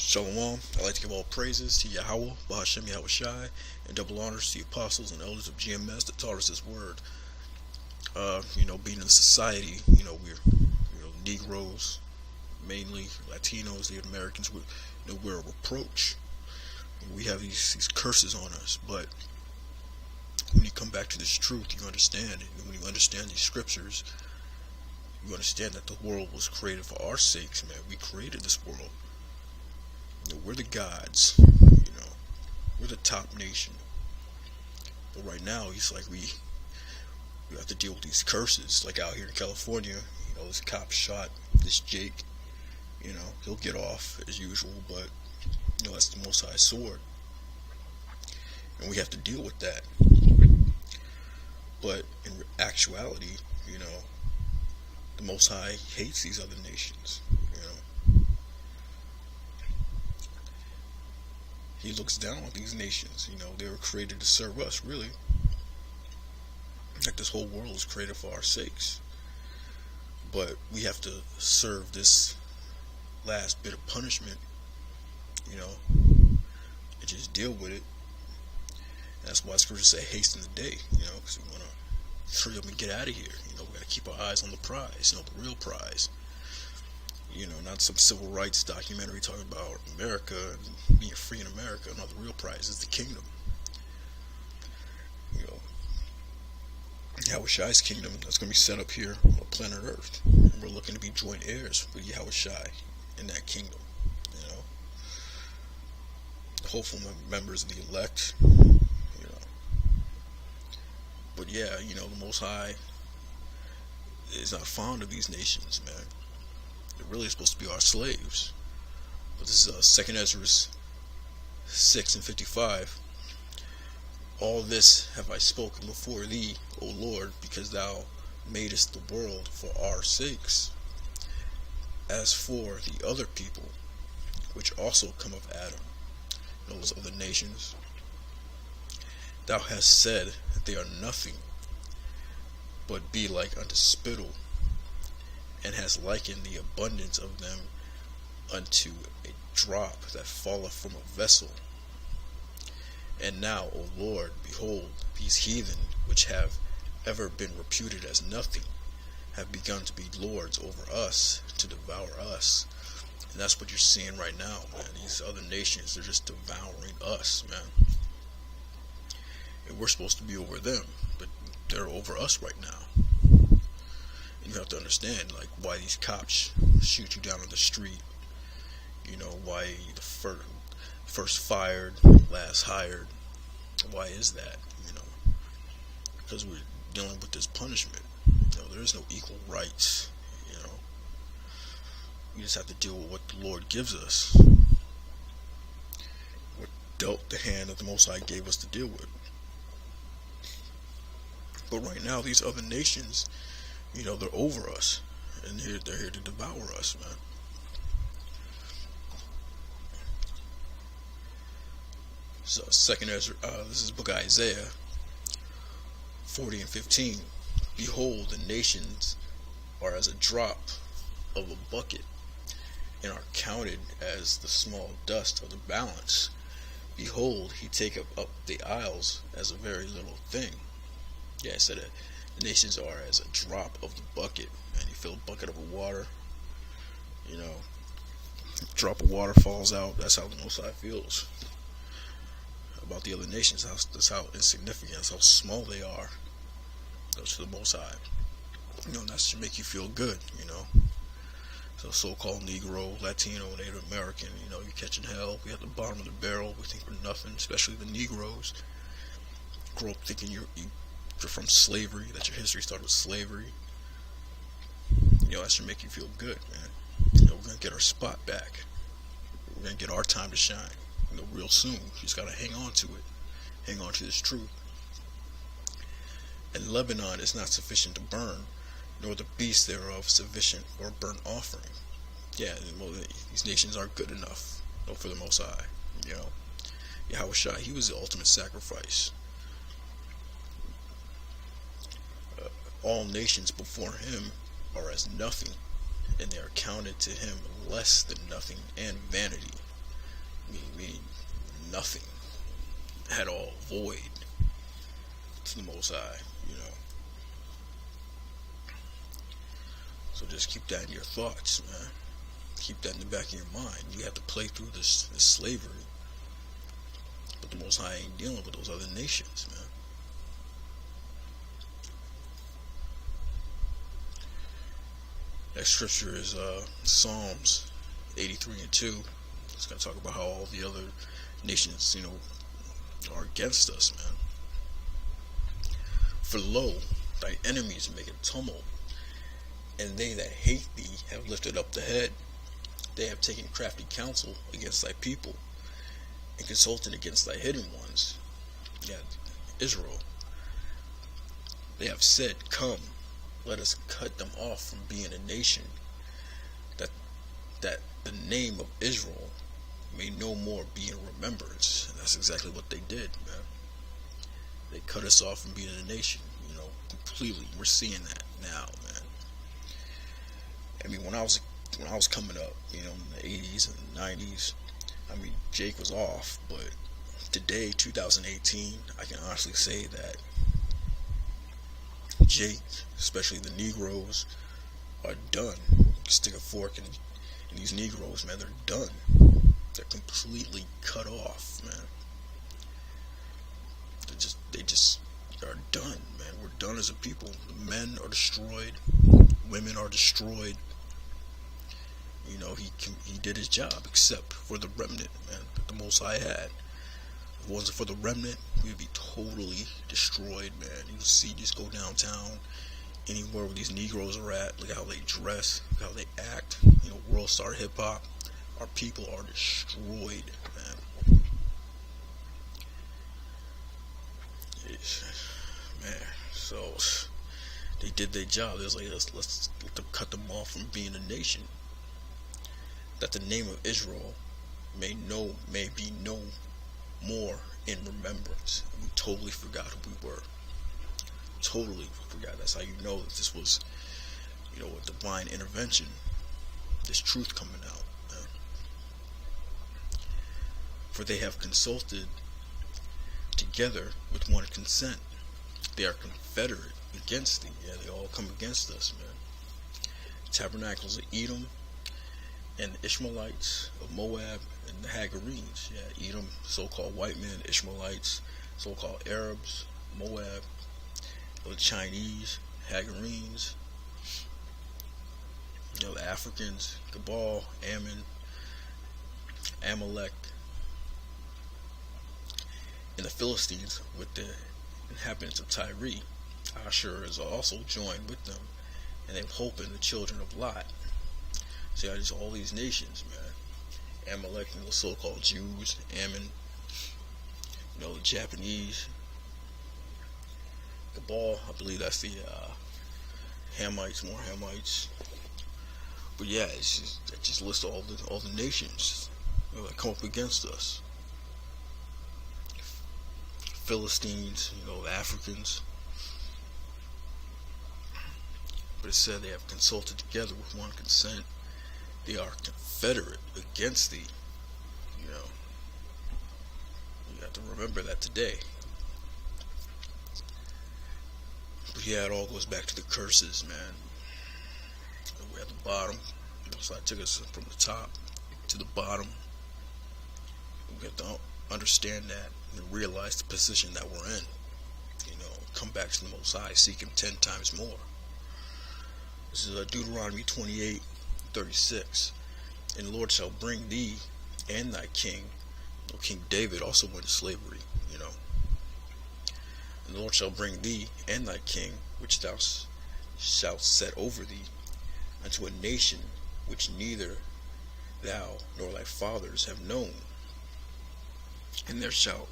Shalom. I'd like to give all praises to Yahweh, Bahashem Yahweh Shai, and double honors to the apostles and elders of GMS that taught us this word. Being in society, we're Negroes, mainly Latinos, Native Americans. We're a reproach. We have these curses on us, but when you come back to this truth, you understand it. And when you understand these scriptures, you understand that the world was created for our sakes, man. We created this world. We're the gods, we're the top nation. But right now, it's like we have to deal with these curses. Like out here in California, this cop shot this Jake. He'll get off as usual, but that's the Most High sword, and we have to deal with that. But in actuality, the Most High hates these other nations. He looks down on these nations. They were created to serve us, really. Like this whole world was created for our sakes. But we have to serve this last bit of punishment, and just deal with it. And that's why scriptures say hasten the day, because we want to hurry up and get out of here. We got to keep our eyes on the prize, the real prize. Not some civil rights documentary talking about America and being free in America. No, the real prize is the kingdom. Yahweh Shai's kingdom that's going to be set up here on planet Earth. And we're looking to be joint heirs with Yahweh Shai in that kingdom. Hopeful members of the elect. But yeah, the Most High is not fond of these nations, man. They're really supposed to be our slaves. But this is 2 Ezra 6:55. All this have I spoken before thee, O Lord, because thou madest the world for our sakes. As for the other people, which also come of Adam, those other nations, thou hast said that they are nothing, but be like unto spittle, and hast likened the abundance of them unto a drop that falleth from a vessel. And now, O Lord, behold, these heathen, which have ever been reputed as nothing, have begun to be lords over us, to devour us. And that's what you're seeing right now, man. These other nations, they're just devouring us, man. And we're supposed to be over them, but they're over us right now. You have to understand, why these cops shoot you down on the street. Why the first fired, last hired. Why is that? Because we're dealing with this punishment. There is no equal rights. We just have to deal with what the Lord gives us. We're dealt the hand that the Most High gave us to deal with. But right now, these other nations, they're over us, and they're here to devour us, man. So, second Ezra, this is book of Isaiah 40:15. Behold, the nations are as a drop of a bucket, and are counted as the small dust of the balance. Behold, he taketh up the isles as a very little thing. Yeah, I said it. The nations are as a drop of the bucket, and you fill a bucket of water, a drop of water falls out. That's how the Most High feels about the other nations. That's how insignificant, that's how small they are. Those to the Most High. And that should make you feel good, So so-called Negro, Latino, Native American, you're catching hell. We at the bottom of the barrel. We think we're nothing, especially the Negroes. Grow up thinking you're from slavery, that your history started with slavery. That should make you feel good, man. We're going to get our spot back. We're going to get our time to shine, real soon. You just got to hang on to it. Hang on to this truth. And Lebanon is not sufficient to burn, nor the beast thereof sufficient for a burnt offering. Yeah, these nations aren't good enough, for the Most High. Yahweh Shai, he was the ultimate sacrifice. All nations before him are as nothing, and they are counted to him less than nothing and vanity. nothing at all, void to the Most High, you know. So just keep that in your thoughts, man. Keep that in the back of your mind. You have to play through this slavery, but the Most High ain't dealing with those other nations, man. Next scripture is Psalms 83:2. It's gonna talk about how all the other nations, are against us, man. For lo, thy enemies make a tumult, and they that hate thee have lifted up the head. They have taken crafty counsel against thy people, and consulted against thy hidden ones, Israel. They have said, Come, let us cut them off from being a nation, that the name of Israel may no more be in remembrance. And that's exactly what they did, man. They cut us off from being a nation, completely. We're seeing that now, man. I mean, when I was coming up, in the 80s and 90s, Jake was off, but today, 2018, I can honestly say that Jake, especially the Negroes, are done. Stick a fork in these Negroes, man. They're done. They're completely cut off, man. They just are done, man. We're done as a people. The men are destroyed. Women are destroyed. He did his job, except for the remnant, man, that the Most High had. If it wasn't for the remnant, we'd be totally destroyed, man. You see, just go downtown, anywhere where these Negroes are at, look how they dress, look how they act. World star hip hop. Our people are destroyed, man. Man, so they did their job. It was like, let's cut them off from being a nation, that the name of Israel may be no more in remembrance. And we totally forgot who we were. Totally forgot. That's how you know that this was, a divine intervention. This truth coming out. Man. For they have consulted together with one consent. They are confederate against thee. Yeah, they all come against us, man. Tabernacles of Edom, and the Ishmaelites of Moab, and the Hagarenes. Yeah, Edom, so-called white men, Ishmaelites, so-called Arabs, Moab, the Chinese, Hagarenes, the Africans, Cabal, Ammon, Amalek, and the Philistines with the inhabitants of Tyre. Asher is also joined with them, and they hope in the children of Lot. See, just all these nations, man. Amalek and the so-called Jews, Ammon, the Japanese, Cabal, I believe that's the Hamites, more Hamites. But yeah, it just lists all the nations that come up against us. Philistines, Africans. But it said they have consulted together with one consent. They are confederate against thee. You have to remember that today. But yeah, it all goes back to the curses, man. We're at the bottom. So I took us from the top to the bottom. We have to understand that and realize the position that we're in. Come back to the Most High, seek Him 10 times more. This is Deuteronomy 28:36. And the Lord shall bring thee and thy king. King David also went to slavery, And the Lord shall bring thee and thy king, which thou shalt set over thee, unto a nation which neither thou nor thy fathers have known. And there shalt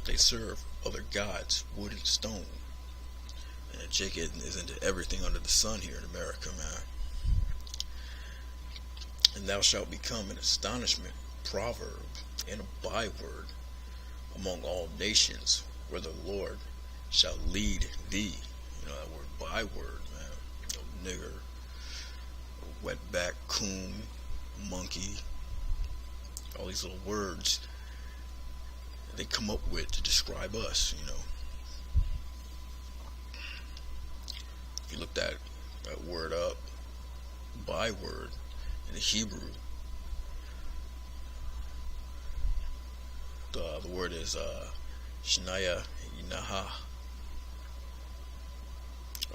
they serve other gods, wood and stone. And Jake is into everything under the sun here in America, man. And thou shalt become an astonishment, proverb, and a byword among all nations, where the Lord shall lead thee. That word byword, man. Nigger, wetback, coon, monkey, all these little words they come up with to describe us. If you look that word up, by word, in the Hebrew, the word is Shnaya Naha,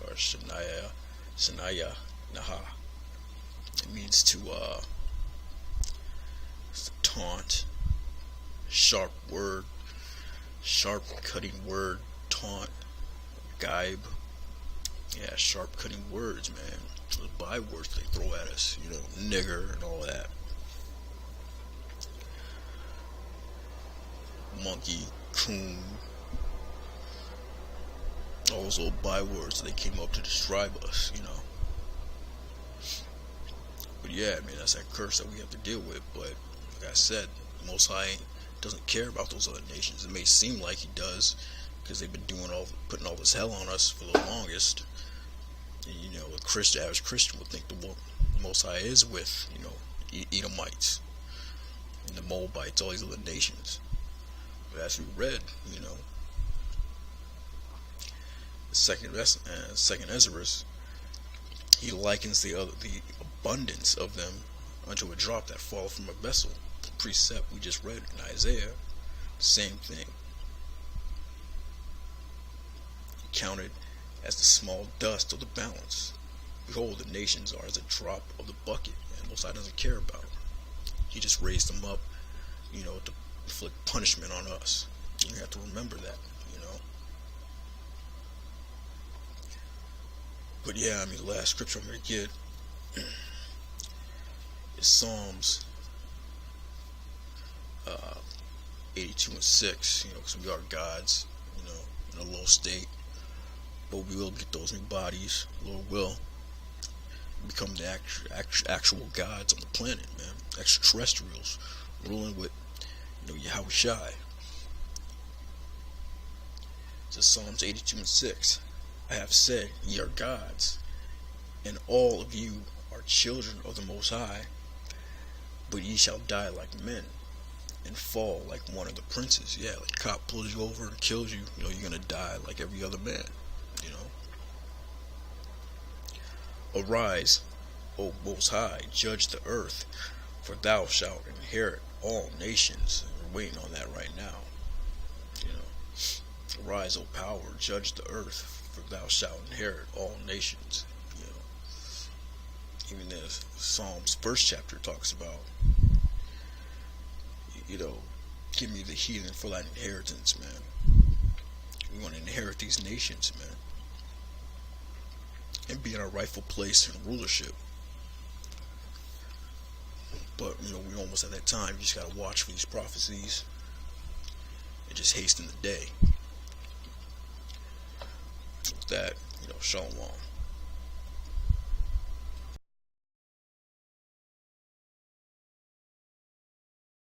or Shanaya Naha. It means to taunt, sharp word, sharp cutting word, taunt, gibe. Yeah, sharp cutting words, man. The bywords they throw at us, nigger and all that. Monkey, coon, all those little bywords they came up to describe us. But yeah, I mean, that's that curse that we have to deal with. But like I said, the Most High doesn't care about those other nations. It may seem like he does, because they've been putting all this hell on us for the longest. And, a average Christian would think the Most High is with, Edomites and the Moabites, all these other nations. But as we read, the second Ezra, he likens the abundance of them unto a drop that falleth from a vessel. The precept we just read in Isaiah, same thing. Counted as the small dust of the balance. Behold, the nations are as a drop of the bucket, and Most High doesn't care about them. He just raised them up, to inflict punishment on us. You have to remember that. But yeah, I mean, the last scripture I'm going to get is Psalms 82 and 6, because we are gods, in a low state. But we will get those new bodies, Lord will, become the actual gods on the planet, man. Extraterrestrials, ruling with, Yahweh Shai. So Psalms 82 and 6. I have said, ye are gods, and all of you are children of the Most High, but ye shall die like men, and fall like one of the princes. Yeah, like a cop pulls you over and kills you, you're gonna die like every other man, Arise, O Most High, judge the earth, for thou shalt inherit all nations. We're waiting on that right now. Arise, O power, judge the earth, for thou shalt inherit all nations. Even the Psalms first chapter talks about, give me the heathen for thine inheritance, man. We want to inherit these nations, man, and be in our rightful place in rulership. But we almost at that time. You just gotta watch for these prophecies and just hasten the day. With that, shalom.